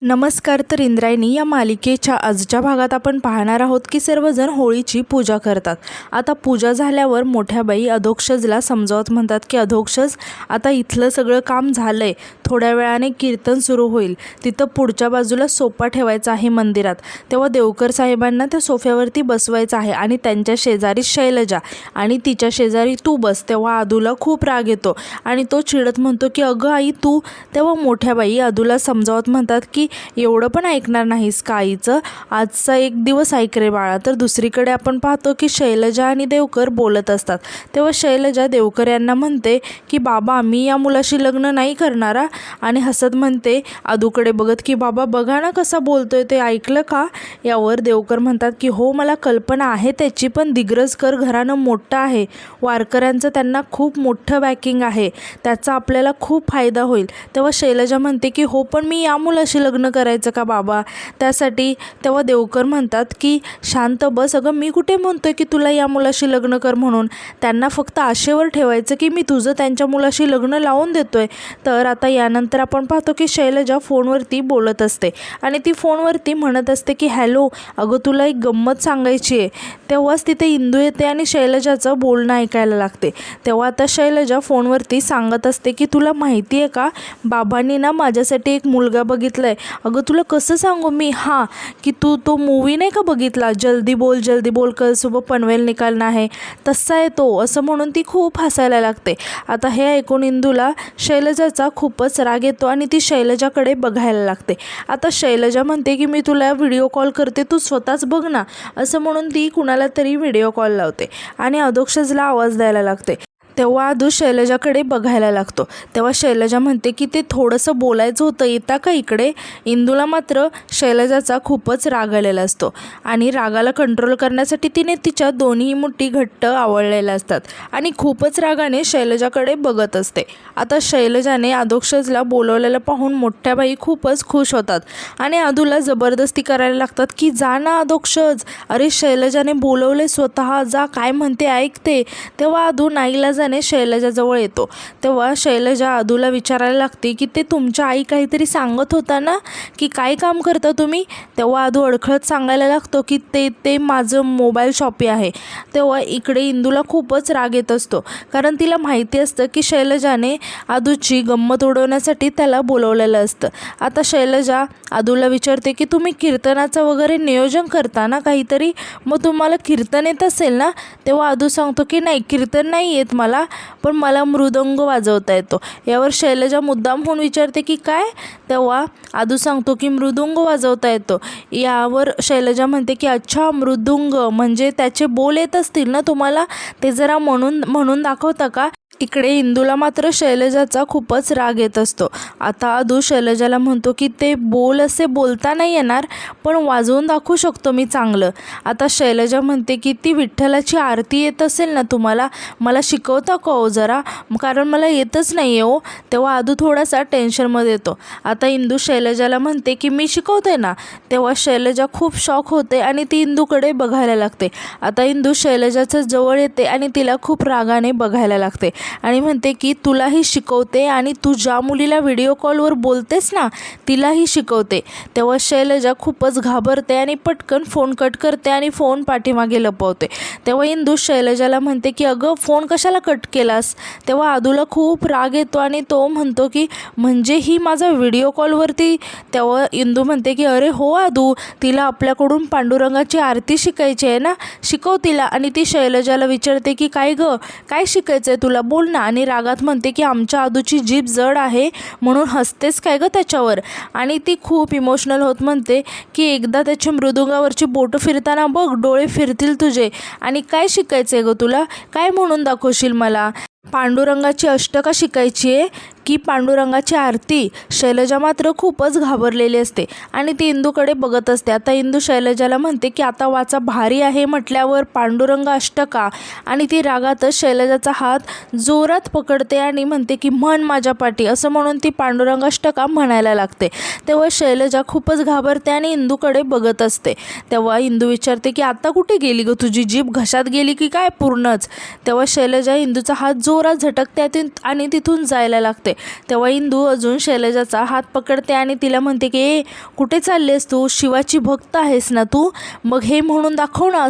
नमस्कार. तर इंद्रायणी या मालिकेच्या आजच्या भागात आपण पाहणार आहोत की सर्वजण होळीची पूजा करतात. आता पूजा झाल्यावर मोठ्या बाई अधोक्षजला समजावत म्हणतात की अधोक्षज, आता इथलं सगळं काम झालंय, थोड्या वेळाने कीर्तन सुरू होईल, तिथं पुढच्या बाजूला सोफा ठेवायचा आहे मंदिरात. तेव्हा देवकर साहेबांना त्या सोफ्यावरती बसवायचं आहे आणि त्यांच्या शेजारी शैलजा आणि तिच्या शेजारी तू बस. तेव्हा आदूला खूप राग येतो आणि तो चिडत म्हणतो की अगं आई तू. तेव्हा मोठ्या बाई आदूला समजावत म्हणतात की एवढं पण ऐकणार नाहीस का आईचं, आजचा एक दिवस ऐक रे बाळा. तर दुसरीकडे आपण पाहतो की शैलजा आणि देवकर बोलत असतात. तेव्हा शैलजा देवकर यांना म्हणते की बाबा मी या मुलाशी लग्न नाही करणार. आणि हसत म्हणते आदूकडे बघत की बाबा बघा ना कसा बोलतोय, ते ऐकलं का. यावर देवकर म्हणतात की हो मला कल्पना आहे त्याची, पण दिग्रजकर घराणं मोठं आहे, वारकऱ्यांचं त्यांना खूप मोठं बॅकिंग आहे, त्याचा आपल्याला खूप फायदा होईल. तेव्हा शैलजा म्हणते की हो पण मी या मुलाशी लग्न करायचं का बाबा त्यासाठी. तेव्हा देवकर म्हणतात की शांत बस. अगं मी कुठे म्हणतोय की तुला या मुलाशी लग्न कर म्हणून, त्यांना फक्त आशेवर ठेवायचं की मी तुझं त्यांच्या मुलाशी लग्न लावून देतोय. तर आता यानंतर आपण पाहतो की शैलजा फोनवरती बोलत असते आणि ती फोनवरती म्हणत असते की हॅलो अगं तुला एक गंमत सांगायची आहे. तेव्हाच तिथे इंदू येते आणि शैलजाचं बोलणं ऐकायला लागते. तेव्हा आता शैलजा फोनवरती सांगत असते की तुला माहिती आहे का, बाबांनी ना माझ्यासाठी एक मुलगा बघितलाय. अगं तुला कसं सांगू मी, हां की तू तो मूवी नाही का बघितला, जल्दी बोल कल सुबह पनवेल निकालना है, तसा आहे तो, असं म्हणून ती खूप हसायला लागते. आता हे ऐकून इंदूला शैलजाचा खूपच राग येतो आणि ती शैलजाकडे बघायला लागते. आता शैलजा म्हणते की मी तुला व्हिडिओ कॉल करते, तू स्वतःच बघ ना, असं म्हणून ती कुणाला तरी व्हिडिओ कॉल लावते आणि अधोक्षजला आवाज द्यायला लागते. तेव्हा आदू शैलजाकडे बघायला लागतो. तेव्हा शैलजा म्हणते की ते थोडंसं बोलायचं होतं, येता का इकडे. इंदूला मात्र शैलजाचा खूपच राग आलेला असतो आणि रागाला कंट्रोल करण्यासाठी तिने तिच्या दोन्ही मुठी घट्ट आवळलेल्या असतात आणि खूपच रागाने शैलजाकडे बघत असते. आता शैलजाने अधोक्षजला बोलवलेलं पाहून मोठ्या बाई खूपच खुश होतात आणि आदूला जबरदस्ती करायला लागतात की जा ना अधोक्षज, अरे शैलजाने बोलवले स्वतः, जा काय म्हणते ऐकते. तेव्हा आदू नाईलाजाने शैलजाजवळ येतो. तेव्हा शैलजा आदूला विचारायला लागते की ते तुमच्या आई काहीतरी सांगत होता ना की काय काम करता तुम्ही. तेव्हा आदू अडखळत सांगायला लागतो की ते माझं मोबाईल शॉपी आहे. तेव्हा इकडे इंदूला खूपच राग येत असतो कारण तिला माहिती असतं की शैलजाने आदूची गंमत उडवण्यासाठी त्याला बोलवलेलं असतं. आता शैलजा आदूला विचारते की तुम्ही कीर्तनाचं वगैरे नियोजन करता ना काहीतरी, मग तुम्हाला कीर्तन येत असेल ना. तेव्हा आदू सांगतो की नाही कीर्तन नाही येत मला, पण मला मृदंग वाजवता येतो. यावर शैलजा मुद्दाम होऊन विचारते की काय. तेव्हा आदू सांगतो की मृदुंग वाजवता येतो. यावर शैलजा म्हणते की अच्छा मृदुंग म्हणजे त्याचे बोल येत असतील ना तुम्हाला, ते जरा म्हणून दाखवता का. इकडे इंदूला मात्र शैलजाचा खूपच राग येत असतो. आता आदू शैलजाला म्हणतो की ते बोल असे बोलता नाही येणार, पण वाजवून दाखवू शकतो मी चांगलं. आता शैलजा म्हणते की ती विठ्ठलाची आरती येत असेल ना तुम्हाला, मला शिकवता का हो जरा, कारण मला येतच नाही आहे हो. तेव्हा आदू थोडासा टेन्शनमध्ये येतो. आता इंदू शैलजाला म्हणते की मी शिकवते ना. तेव्हा शैलजा खूप शॉक होते आणि ती इंदूकडे बघायला लागते. आता इंदू शैलजाच्या जवळ येते आणि तिला खूप रागाने बघायला लागते आणि म्हणते की तुलाही शिकवते आणि तू ज्या मुलीला व्हिडिओ कॉलवर बोलतेस ना तिलाही शिकवते. तेव्हा शैलजा खूपच घाबरते आणि पटकन फोन कट करते आणि फोन पाठीमागे लपवते. तेव्हा इंदू शैलजाला म्हणते की अगं फोन कशाला कट केलास. तेव्हा आदूला खूप राग येतो आणि तो म्हणतो की म्हणजे ही माझा व्हिडिओ कॉलवरती. तेव्हा इंदू म्हणते की अरे हो आदू, तिला आपल्याकडून पांडुरंगाची आरती शिकायची आहे ना, शिकव तिला. आणि ती शैलजाला विचारते की काय गं काय शिकायचं आहे तुला, बोल ना. आणि रागात म्हणते की आमच्या आदूची जीभ जड आहे म्हणून हसतेस काय गं त्याच्यावर. आणि ती खूप इमोशनल होत म्हणते की एकदा त्याची मृदुंगावरची बोटं फिरताना बघ, डोळे फिरतील तुझे. आणि काय शिकायचं आहे गं तुला, काय म्हणून दाखवशील मला. पांडुरंगाची अष्टका शिकायची आहे की पांडुरंगाची आरती. शैलजा मात्र खूपच घाबरलेली असते आणि ती इंदूकडे बघत असते. आता इंदू शैलजाला म्हणते की आता वाचा भारी आहे म्हटल्यावर पांडुरंग अष्टका. आणि ती रागातच शैलजाचा हात जोरात पकडते आणि म्हणते की म्हण माझ्या पाठी, असं म्हणून ती पांडुरंग अष्टका म्हणायला लागते. तेव्हा शैलजा खूपच घाबरते आणि इंदूकडे बघत असते. तेव्हा इंदू विचारते की आता कुठे गेली गं, तुझी जीभ घशात गेली की काय पूर्णच. तेव्हा शैलजा इंदूचा हात जोरात झटकते आणि तिथून जायला लागते. तेव्हा इंदू अजून शैलजाचा हात पकडते आणि तिला म्हणते की ए कुठे चाललेस तू, शिवाची भक्त आहेस ना तू, मग हे म्हणून दाखव ना,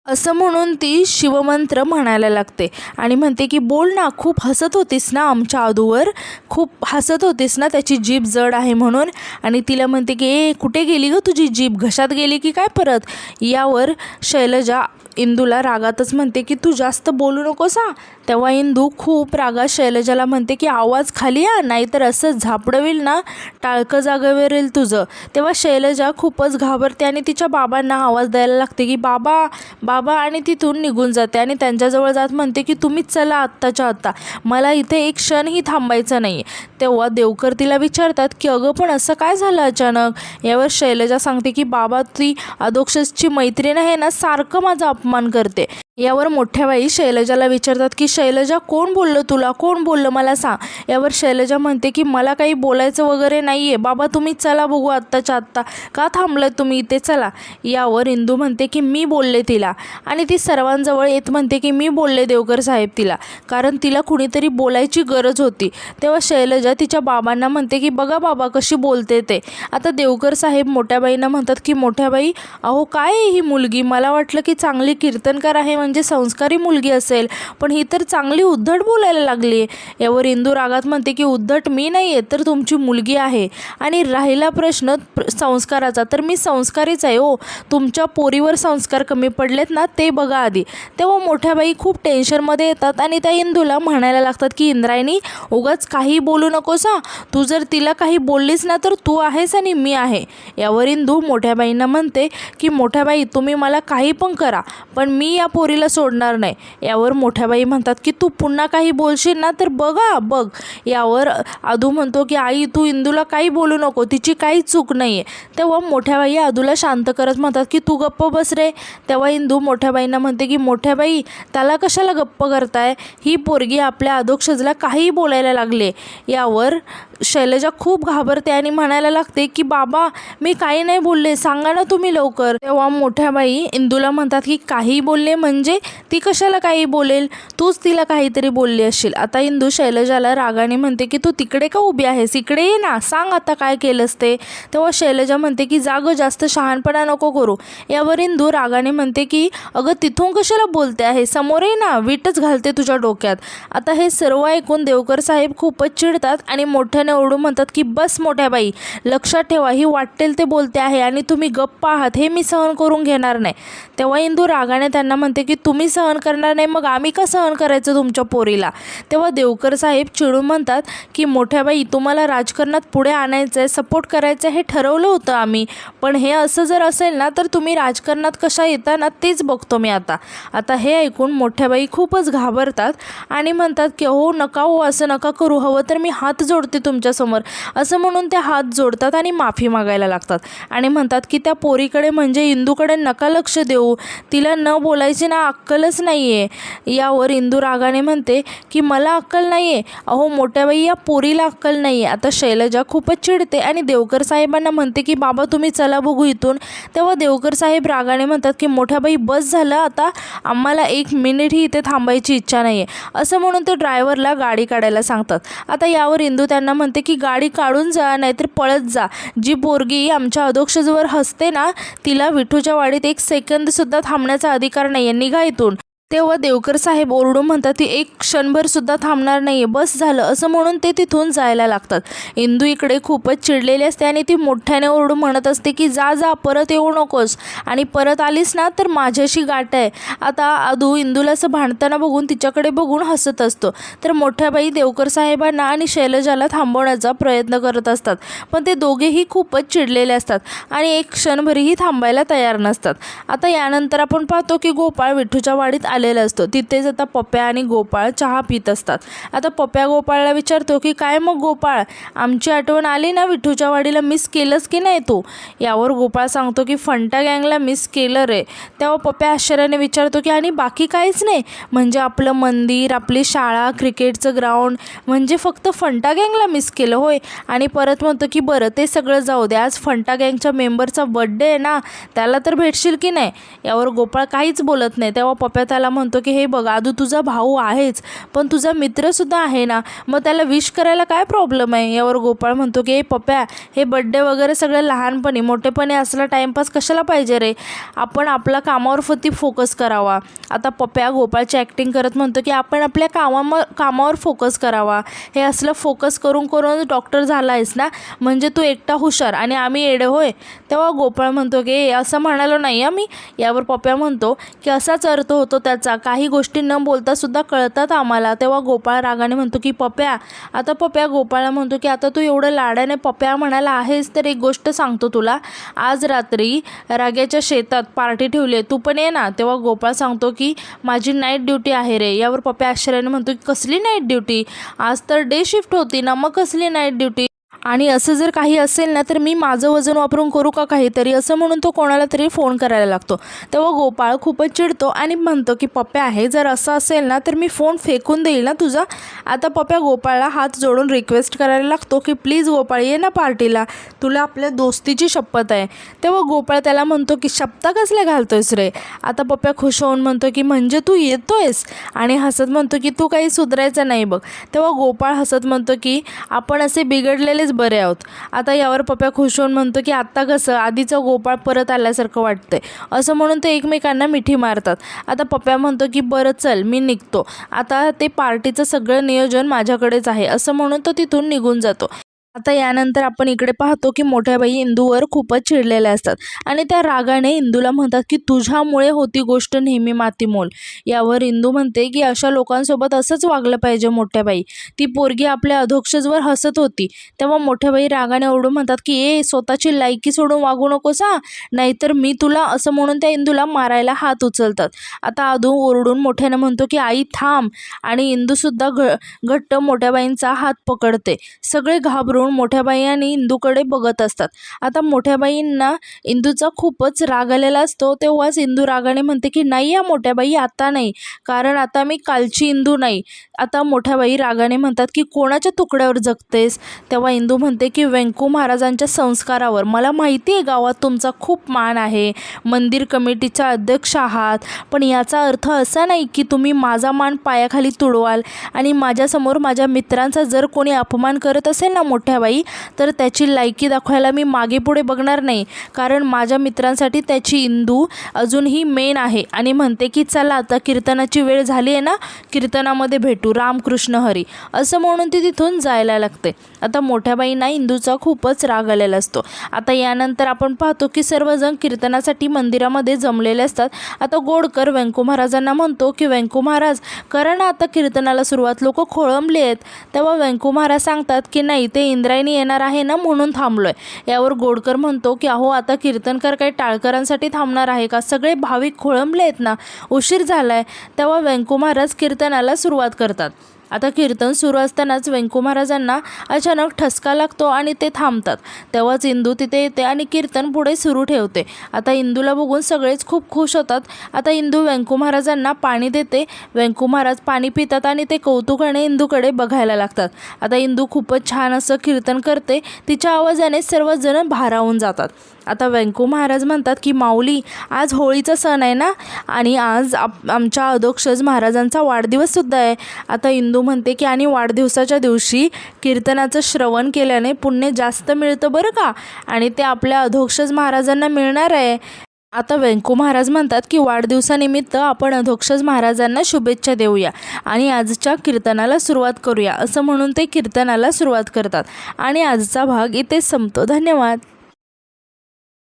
असं म्हणून ती शिवमंत्र म्हणायला लागते आणि म्हणते की बोल ना, खूप हसत होतीस ना आमच्या आदूवर, खूप हसत होतीस ना, त्याची जीभ जड आहे म्हणून. आणि तिला म्हणते की ए कुठे गेली गं तुझी जीभ, घशात गेली की काय परत. यावर शैलजा इंदूला रागातच म्हणते की तू जास्त बोलू नकोस हा. तेव्हा इंदू खूप रागात शैलजाला म्हणते की आवाज खाली या, नाहीतर असं झापडवेल ना, टाळकं जागेवर येईल तुझं. तेव्हा शैलजा खूपच घाबरते आणि तिच्या बाबांना आवाज द्यायला लागते की बाबा बाबा, आणि तिथून निघून जाते आणि त्यांच्याजवळ जात म्हणते की तुम्हीच चला आत्ताच्या आत्ता, मला इथे एक क्षणही थांबायचं नाही. तेव्हा देवकर तिला विचारतात की अगं पण असं काय झालं अचानक. यावर शैलजा सांगते की बाबा ती अधोक्षजची मैत्रीण आहे ना, सारखं माझा अपमान करते. यावर मोठ्या बाई शैलजाला विचारतात की शैलजा कोण बोललं तुला, कोण बोललं मला सांग. यावर शैलजा म्हणते की मला काही बोलायचं वगैरे नाही आहे बाबा, तुम्ही चला बघू आत्ताच्या आत्ता, का थांबलाय तुम्ही इथे, चला. यावर इंदू म्हणते की मी बोलले तिला, आणि ती सर्वांजवळ येत म्हणते की मी बोलले देवकर साहेब तिला, कारण तिला कुणीतरी बोलायची गरज होती. तेव्हा शैलजा तिच्या बाबांना म्हणते की बघा बाबा कशी बोलते ते. आता देवकर साहेब मोठ्या बाईंना म्हणतात की मोठ्या बाई अहो काय आहे ही मुलगी, मला वाटलं की चांगली कीर्तनकार आहे म्हणजे संस्कारी मुलगी असेल, पण ही तर चांगली उद्धट बोलायला लागली. यावर इंदू रागात म्हणते की उद्धट मी नाही आहे तर तुमची मुलगी आहे, आणि राहिला प्रश्न संस्काराचा तर मी संस्कारीच आहे हो, तुमच्या पोरीवर संस्कार कमी पडलेत ना ते बघा आधी. तेव्हा मोठ्या बाई खूप टेन्शनमध्ये येतात आणि त्या इंदूला म्हणायला लागतात की इंद्रायणी उगाच काही बोलू नकोस हा, तू जर तिला काही बोललीस ना तर तू आहेस आणि मी आहे. यावर इंदू मोठ्या बाईंना म्हणते की मोठ्या बाई तुम्ही मला काही पण करा, पण मी या पोरीला सोडणार नाही. यावर मोठ्याबाई म्हणतात की तू पुन्हा काही बोलशील ना तर बघा बघ. यावर आदू म्हणतो की आई तू इंदूला काही बोलू नको, तिची काही चूक नाही आहे. तेव्हा मोठ्याबाई आदूला शांत करत म्हणतात की तू गप्प बस रे. तेव्हा इंदू मोठ्याबाईंना म्हणते की मोठ्याबाई त्याला कशाला गप्प करताय, ही पोरगी आपल्या अधोक्षजला काहीही बोलायला लागले. यावर शैलजा खूप घाबरते आणि म्हणायला लागते की बाबा मी काही नाही बोलले, सांगा ना तुम्ही लवकर. तेव्हा मोठ्याबाई इंदूला म्हणतात की काही बोलले म्हणजे, ती कशाला काही बोलेल, तूच तिला काहीतरी बोलली असशील. आता इंदू शैलजाला रागाने म्हणते की तू तिकडे का उभी आहेस, इकडे ये ना, सांग आता काय केलंस ते. तेव्हा शैलजा म्हणते की जागं जास्त शहाणपणा नको करू. यावर इंदू रागाने म्हणते की अगं तिथून कशाला बोलते आहे, समोर ये ना, वीटच घालते तुझ्या डोक्यात. आता हे सर्व ऐकून देवकर साहेब खूपच चिडतात आणि मोठ्याने ओरडून म्हणतात की बस मोठ्या बाई, लक्षात ठेवा ही वाटेल ते बोलते आहे आणि तुम्ही गप्प आहात हे मी सहन करून घेणार नाही. तेव्हा इंदू रागाने त्यांना म्हणते की तुम्ही सहन करणार नाही मग आम्ही का सहन करायचं तुमच्या पोरीला. तेव्हा देवकर साहेब चिडून म्हणतात की मोठ्या बाई तुम्हाला राजकारणात पुढे आणायचं आहे, सपोर्ट करायचं हे ठरवलं होतं आम्ही, पण हे असं जर असेल ना तर तुम्ही राजकारणात कशा येता ना तेच बघतो मी आता. आता हे ऐकून मोठ्याबाई खूपच घाबरतात आणि म्हणतात की हो नका हो, असं नका करू, हवं तर मी हात जोडते तुमच्यासमोर. असं म्हणून त्या हात जोडतात आणि माफी मागायला लागतात आणि म्हणतात की त्या पोरीकडे म्हणजे इंदूकडे नका लक्ष देऊ, तिला न बोलायची ना अक्कलच नाही आहे. यावर इंदू रागाने म्हणते की मला अक्कल नाही आहे, अहो मोठ्याबाई या पोरीला अक्कल नाही आहे. आता शैलजा खूपच चिडते आणि देवकर साहेबांना म्हणते की बाबा तुम्ही चला बघू इथून. तेव्हा देवकर साहेब रागाने म्हणतात की मोठ्याबाई बस झालं आता, आम्हाला एक मिनिटही इथे थांबायची इच्छा नाही आहे. असं म्हणून ते ड्रायव्हरला गाडी काढायला सांगतात. आता यावर इंदू त्यांना म्हणते की गाडी काढून जा नाहीतर पळत जा, जी पोरगी आमच्या अधोक्षजवर हसते ना तिला विठूच्या वाडीत एक सेकंदसुद्धा थांबण्याचा अधिकार नाही आहे, निघा इथून. तेव्हा देवकर साहेब ओरडून म्हणतात ती एक क्षणभर सुद्धा थांबणार नाही आहे, बस झालं. असं म्हणून ते तिथून जायला लागतात. इंदू इकडे खूपच चिडलेली असते आणि ती मोठ्याने ओरडून म्हणत असते की जा जा, परत येऊ नकोस, आणि परत आलीस ना तर माझ्याशी गाठ आहे. आता आदू इंदूला असं भांडताना बघून तिच्याकडे बघून हसत असतो. तर मोठ्याबाई देवकर साहेबांना आणि शैलजाला थांबवण्याचा प्रयत्न करत असतात, पण ते दोघेही खूपच चिडलेले असतात आणि एक क्षणभरही थांबायला तयार नसतात. आता यानंतर आपण पाहतो की गोपाळ विठूच्या वाडीत आलेला असतो. तिथेच आता पप्प्या आणि गोपाळ चहा पित असतात. आता पप्प्या गोपाळला विचारतो की काय मग गोपाळ, आमची आठवण आली ना, विठूच्या वाडीला मिस केलंस की नाही तू. यावर गोपाळ सांगतो की फंटा गँगला मिस केलं रे. तेव्हा पप्प्या आश्चर्याने विचारतो की आणि बाकी काहीच नाही, म्हणजे आपलं मंदिर, आपली शाळा, क्रिकेटचं ग्राउंड, म्हणजे फक्त फंटा गँगला मिस केलं होय. आणि परत म्हणतो की बरं ते सगळं जाऊ दे, आज फंटा गँगच्या मेंबरचा बर्थडे आहे ना, त्याला तर भेटशील की नाही. यावर गोपाळ काहीच बोलत नाही. तेव्हा पप्प्या त्याला त्याला म्हणतो की हे बघ आदू, तुझा भाऊ आहेच पण तुझा मित्रसुद्धा आहे ना, मग त्याला विश करायला काय प्रॉब्लेम आहे. यावर गोपाळ म्हणतो की हे पप्या, हे बड्डे वगैरे सगळं लहानपणी, मोठेपणी असला टाईमपास कशाला पाहिजे रे, आपण आपला कामावर फोकस करावा. आता पप्या गोपाळची ॲक्टिंग करत म्हणतो की आपण आपल्या कामावर फोकस करावा. हे असलं फोकस करून करून डॉक्टर झाला आहेस ना, म्हणजे तू एकटा हुशार आणि आम्ही येडे होय. तेव्हा गोपाळ म्हणतो की असं म्हणालो नाही आम्ही. यावर पप्या म्हणतो की असाच अर्थ होतो त्याचा, काही गोष्टी न बोलतासुद्धा कळतात आम्हाला. तेव्हा गोपाळ रागाने म्हणतो की पप्या, आता पप्या गोपाळला म्हणतो की आता तू एवढं लाडाने पप्या म्हणाला आहेस तर एक गोष्ट सांगतो तुला, आज रात्री राग्याच्या शेतात पार्टी ठेवली आहे, तू पण ये ना. तेव्हा गोपाळ सांगतो की माझी नाईट ड्युटी आहे रे. यावर पप्या आश्चर्याने म्हणतो की कसली नाईट ड्युटी, आज तर डे शिफ्ट होती ना, मग कसली नाईट ड्युटी. आणि असं जर काही असेल ना तर मी माझं वजन वापरून करू का काहीतरी, असं म्हणून तो कोणाला तरी फोन करायला लागतो. तेव्हा गोपाळ खूपच चिडतो आणि म्हणतो की पप्या आहे, जर असं असेल ना तर मी फोन फेकून देईल ना तुझा. आता पप्या गोपाळला हात जोडून रिक्वेस्ट करायला लागतो की प्लीज गोपाळ ये ना पार्टीला, तुला आपल्या दोस्तीची शपथ आहे. तेव्हा गोपाळ त्याला म्हणतो की शपथा कसल्या घालतोयस रे. आता पप्या खुश होऊन म्हणतो की म्हणजे तू येतोयस, आणि हसत म्हणतो की तू काही सुधारायचं नाही बघ. तेव्हा गोपाळ हसत म्हणतो की आपण असे बिघडलेलेच बरे आहोत. आता यावर पप्या खुश होऊन म्हणतो की आत्ता कसं आधीचा गोपाळ परत आल्यासारखं वाटतंय, असं म्हणून ते एकमेकांना मिठी मारतात. आता पप्या म्हणतो की बरं चल मी निघतो, आता ते पार्टीचं सगळं नियोजन माझ्याकडेच आहे, असं म्हणून तो तिथून निघून जातो. आता यानंतर आपण इकडे पाहतो की मोठ्या बाई इंदूवर खूपच चिडलेल्या असतात आणि त्या रागाने इंदूला म्हणतात की तुझ्यामुळे होती गोष्ट नेहमी मातीमोल. यावर इंदू म्हणते की अशा लोकांसोबत असंच वागलं पाहिजे मोठ्या बाई. ती पोरगी आपल्या अधोक्षजवर हसत होती. तेव्हा मोठ्या बाई रागाने ओरडून म्हणतात की स्वतःची लायकी सोडून वागू नकोस हा, नाहीतर मी तुला, असं म्हणून त्या इंदूला मारायला हात उचलतात. आता आदू ओरडून मोठ्याने म्हणतो की आई थांब, आणि इंदूसुद्धा घट्ट मोठ्या बाईंचा हात पकडते. सगळे घाबरून मोठ्या बाई आणि इंदूकडे बघत असतात. आता मोठ्या बाईंना इंदूचा खूपच राग आलेला असतो. तेव्हाच इंदू रागाने म्हणते की नाही या मोठ्या बाई, आता नाही, कारण आता मी कालची इंदू नाही. आता मोठ्या बाई रागाने म्हणतात की कोणाच्या तुकड्यावर जगतेस. तेव्हा इंदू म्हणते की व्यंकू महाराजांच्या संस्कारावर. मला माहिती आहे गावात तुमचा खूप मान आहे, मंदिर कमिटीचा अध्यक्ष आहात, पण याचा अर्थ असा नाही की तुम्ही माझा मान पायाखाली तुडवाल. आणि माझ्यासमोर माझ्या मित्रांचा जर कोणी अपमान करत असेल ना मोठ्या बाई, तर त्याची लायकी दाखवायला मी मागे पुढे बघणार नाही, कारण माझ्या मित्रांसाठी त्याची इंदू अजूनही मेन आहे. आणि म्हणते की चला आता कीर्तनाची वेळ झाली आहे ना, कीर्तनामध्ये भेटू, रामकृष्ण हरी, असं म्हणून ती तिथून जायला लागते. आता मोठ्या बाईंना इंदूचा खूपच राग आलेला असतो. आता यानंतर आपण पाहतो की सर्वजण कीर्तनासाठी मंदिरामध्ये जमलेले असतात. आता गोडकर व्यंकू महाराजांना म्हणतो की व्यंकू महाराज करा ना आता कीर्तनाला सुरुवात, लोक खोळंबले आहेत. तेव्हा व्यंकू महाराज सांगतात की नाही, ते इंद्रायणी येणार आहे ना म्हणून थांबलोय. यावर गोडकर म्हणतो की अहो आता कीर्तनकार काही टाळकरांसाठी थांबणार आहे का, सगळे भाविक खोळंबले आहेत ना, उशीर झालाय. तेव्हा व्यंकू महाराज कीर्तनाला सुरुवात करतात. आता कीर्तन सुरू असतानाच व्यंकू महाराजांना अचानक ठसका लागतो आणि ते थांबतात. तेव्हाच इंदू तिथे येते आणि कीर्तन पुढे सुरू ठेवते. आता इंदूला बघून सगळेच खूप खुश होतात. आता इंदू व्यंकू महाराजांना पाणी देते. व्यंकू महाराज पाणी पितात आणि ते कौतुकाने इंदूकडे बघायला लागतात. आता इंदू खूपच छान असं कीर्तन करते. तिच्या आवाजाने सर्वजण भारावून जातात. आता व्यंकू महाराज म्हणतात की माऊली, आज होळीचा सण आहे ना, आणि आज आमच्या अधोक्षज महाराजांचा वाढदिवससुद्धा आहे. आता इंदू म्हणते की आणि वाढदिवसाच्या दिवशी कीर्तनाचं श्रवण केल्याने पुण्य जास्त मिळतं बरं का, आणि ते आपल्या अधोक्षज महाराजांना मिळणार आहे. आता व्यंकू महाराज म्हणतात की वाढदिवसानिमित्त आपण अधोक्षज महाराजांना शुभेच्छा देऊया आणि आजच्या कीर्तनाला सुरुवात करूया, असं म्हणून ते कीर्तनाला सुरुवात करतात. आणि आजचा भाग इथेच संपतो. धन्यवाद.